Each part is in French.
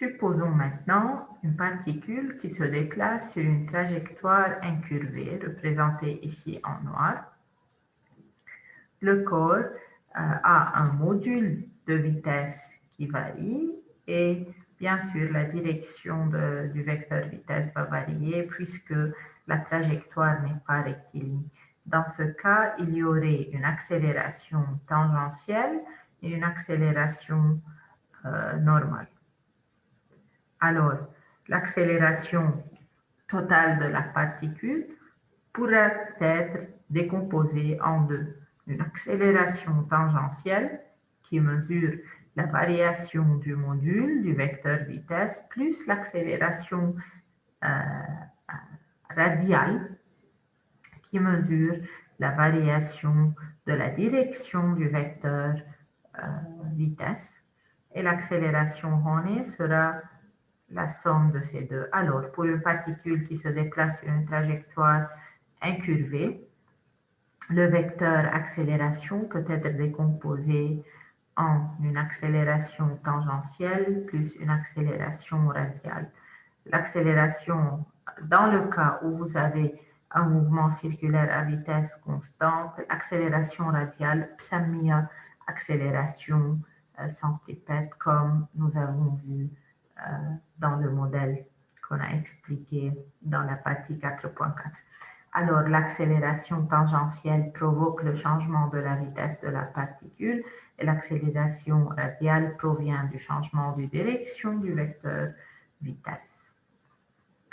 Supposons maintenant une particule qui se déplace sur une trajectoire incurvée, représentée ici en noir. Le corps a un module de vitesse qui varie et bien sûr la direction du vecteur vitesse va varier puisque la trajectoire n'est pas rectiligne. Dans ce cas, il y aurait une accélération tangentielle et une accélération normale. Alors, l'accélération totale de la particule pourrait être décomposée en deux. Une accélération tangentielle qui mesure la variation du module du vecteur vitesse plus l'accélération radiale qui mesure la variation de la direction du vecteur vitesse. Et l'accélération rondée sera la somme de ces deux. Alors, pour une particule qui se déplace sur une trajectoire incurvée, le vecteur accélération peut être décomposé en une accélération tangentielle plus une accélération radiale. L'accélération, dans le cas où vous avez un mouvement circulaire à vitesse constante, l'accélération radiale, psamia, accélération centripète, comme nous avons vu dans le modèle qu'on a expliqué dans la partie 4.4. Alors, l'accélération tangentielle provoque le changement de la vitesse de la particule et l'accélération radiale provient du changement de direction du vecteur vitesse.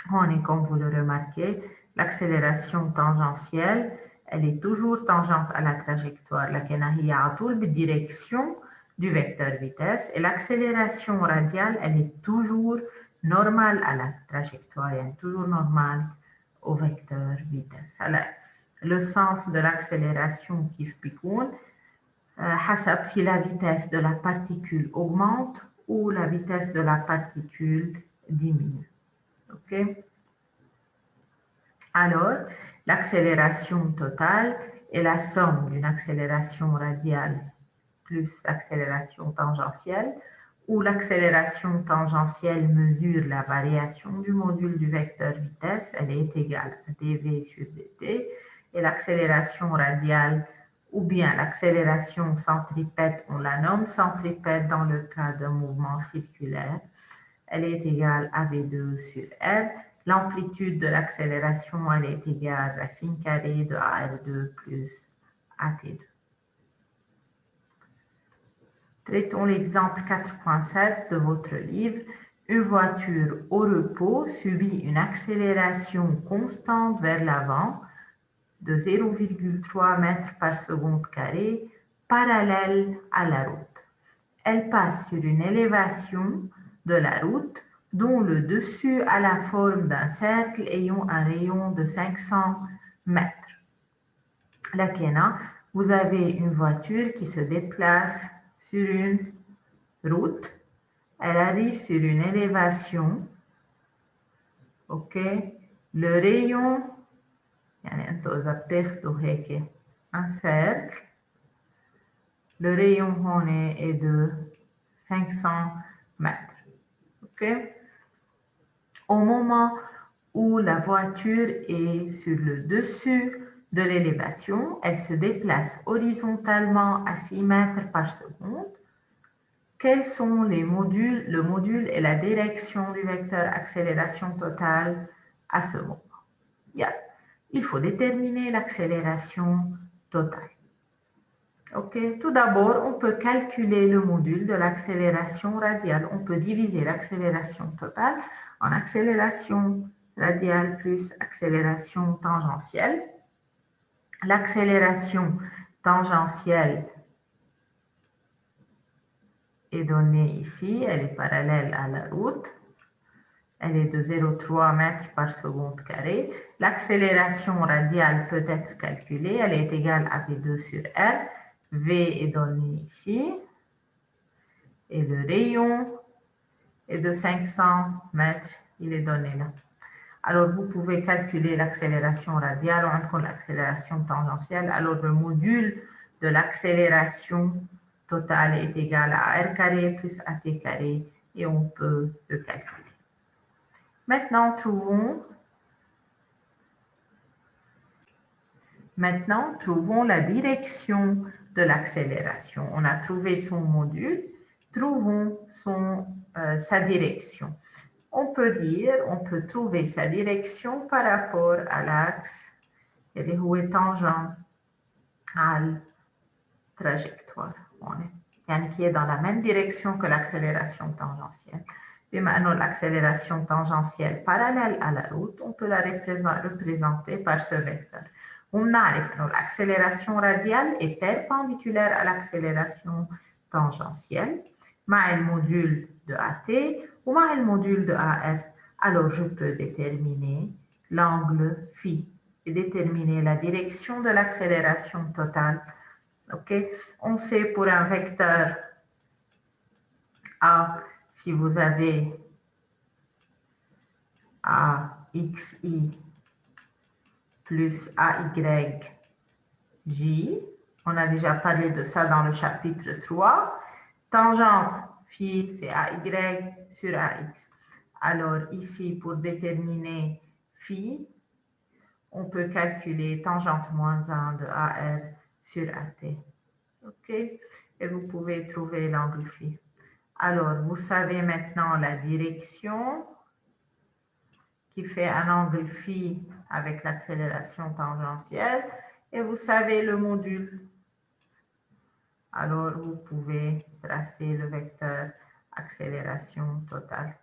Comme vous le remarquez, l'accélération tangentielle, elle est toujours tangente à la trajectoire, laquelle هي على طول بالdirection du vecteur vitesse, et l'accélération radiale, elle est toujours normale à la trajectoire, elle est toujours normale au vecteur vitesse. Alors, le sens de l'accélération كيف بيكون حسب si la vitesse de la particule augmente ou la vitesse de la particule diminue. OK? Alors, l'accélération totale est la somme d'une accélération radiale plus accélération tangentielle, où l'accélération tangentielle mesure la variation du module du vecteur vitesse, elle est égale à dv sur dt, et l'accélération radiale, ou bien l'accélération centripète, on la nomme centripète dans le cas d'un mouvement circulaire, elle est égale à v2 sur r. L'amplitude de l'accélération, elle est égale à racine carrée de AR2 plus AT2. Traitons l'exemple 4.7 de votre livre. Une voiture au repos subit une accélération constante vers l'avant de 0,3 mètres par seconde carré parallèle à la route. Elle passe sur une élévation de la route dont le dessus a la forme d'un cercle ayant un rayon de 500 mètres. Là, vous avez une voiture qui se déplace sur une route. Elle arrive sur une élévation. OK? Le rayon, un cercle. Le rayon est de 500 mètres. OK? Au moment où la voiture est sur le dessus de l'élévation, elle se déplace horizontalement à 6 mètres par seconde. Quels sont les modules, le module et la direction du vecteur accélération totale à ce moment? Il faut déterminer l'accélération totale. OK. Tout d'abord, on peut calculer le module de l'accélération radiale. On peut diviser l'accélération totale en accélération radiale plus accélération tangentielle. L'accélération tangentielle est donnée ici, elle est parallèle à la route. Elle est de 0,3 mètres par seconde carré. L'accélération radiale peut être calculée, elle est égale à V2 sur R. V est donné ici. Et le rayon est de 500 mètres, il est donné là. Alors, vous pouvez calculer l'accélération radiale entre l'accélération tangentielle. Alors, le module de l'accélération totale est égal à R carré plus AT carré et on peut le calculer. Maintenant, trouvons la direction de l'accélération. On a trouvé son module, trouvons sa direction. On peut trouver sa direction par rapport à l'axe اللي هو tangent à la trajectoire. Qui est dans la même direction que l'accélération tangentielle. Et maintenant, l'accélération tangentielle parallèle à la route, on peut la représenter par ce vecteur. On arrive, l'accélération radiale est perpendiculaire à l'accélération tangentielle, مع le module de AT ou مع le module de AR. Alors, je peux déterminer l'angle phi et déterminer la direction de l'accélération totale. OK? On sait pour un vecteur A, si vous avez AXI plus AYJ, on a déjà parlé de ça dans le chapitre 3. Tangente phi, c'est AY sur AX. Alors ici, pour déterminer phi, on peut calculer tangente moins 1 de AR sur AT. OK? Et vous pouvez trouver l'angle phi. Alors, vous savez maintenant la direction qui fait un angle phi avec l'accélération tangentielle et vous savez le module. Alors, vous pouvez tracer le vecteur accélération totale.